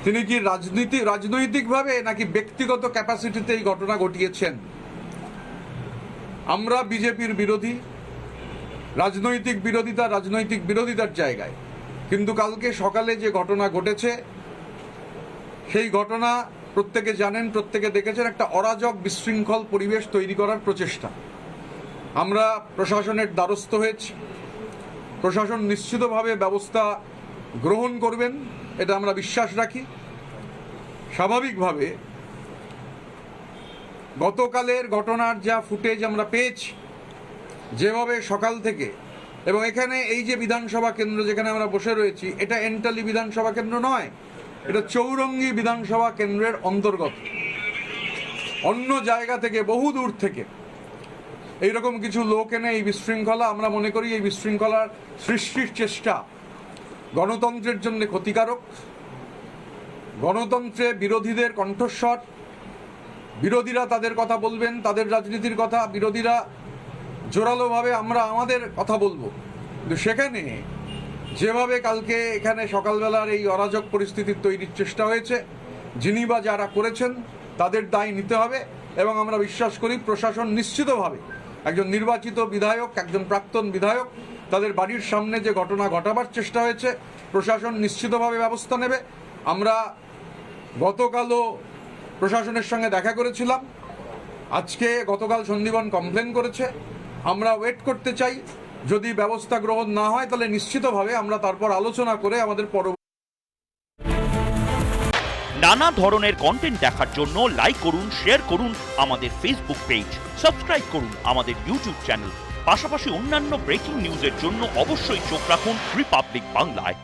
তিনি কি রাজনৈতিকভাবে নাকি ব্যক্তিগত ক্যাপাসিটিতে এই ঘটনা ঘটিয়েছেন? আমরা বিজেপির বিরোধী, রাজনৈতিক বিরোধিতার জায়গায়, কিন্তু কালকে সকালে যে ঘটনা ঘটেছে সেই ঘটনা প্রত্যেকে জানেন, প্রত্যেকে দেখেছেন, একটা অরাজক বিশৃঙ্খল পরিবেশ তৈরি করার প্রচেষ্টা। আমরা প্রশাসনের দ্বারস্থ হয়েছি, প্রশাসন নিশ্চিতভাবে ব্যবস্থা গ্রহণ করবেন এটা আমরা বিশ্বাস রাখি। স্বাভাবিকভাবে গতকালের ঘটনার যা ফুটেজ আমরা পেয়েছি, যেভাবে সকাল থেকে, এবং এখানে এই যে বিধানসভা কেন্দ্র যেখানে আমরা বসে রয়েছি, এটা এন্টালি বিধানসভা কেন্দ্র নয়, এটা চৌরঙ্গী বিধানসভা কেন্দ্রের অন্তর্গত। অন্য জায়গা থেকে, বহু দূর থেকে এইরকম কিছু লোক এনে এই বিশৃঙ্খলা, আমরা মনে করি এই বিশৃঙ্খলার সৃষ্টির চেষ্টা গণতন্ত্রের জন্য ক্ষতিকারক। গণতন্ত্রে বিরোধীদের কণ্ঠস্বর, বিরোধীরা তাদের কথা বলবেন, তাদের রাজনীতির কথা, বিরোধীরা জোরালোভাবে, আমরা আমাদের কথা বলবো। কিন্তু সেখানে যেভাবে কালকে এখানে সকালবেলার এই অরাজক পরিস্থিতির তৈরির চেষ্টা হয়েছে, যিনি বা যারা করেছেন তাদের দায় নিতে হবে। এবং আমরা বিশ্বাস করি প্রশাসন নিশ্চিতভাবে, একজন নির্বাচিত বিধায়ক, একজন প্রাক্তন বিধায়ক, তাদের বাড়ির সামনে যে ঘটনা ঘটাবার চেষ্টা হয়েছে, প্রশাসন নিশ্চিতভাবে ব্যবস্থা নেবে। আমরা গতকালও প্রশাসনের সঙ্গে দেখা করেছিলাম, গতকাল সন্দীপন কমপ্লেন করেছে। আমরা ওয়েট করতে চাই, যদি ব্যবস্থা গ্রহণ না হয় তাহলে নিশ্চিতভাবে আমরা তারপর আলোচনা করে আমাদের পরবর্তী। নানা ধরনের কন্টেন্ট দেখার জন্য লাইক করুন, শেয়ার করুন আমাদের ফেসবুক পেজ, সাবস্ক্রাইব করুন আমাদের ইউটিউব চ্যানেল। পাশাপাশি অন্যান্য ব্রেকিং নিউজের জন্য অবশ্যই চোখ রাখুন রিপাবলিক বাংলায়।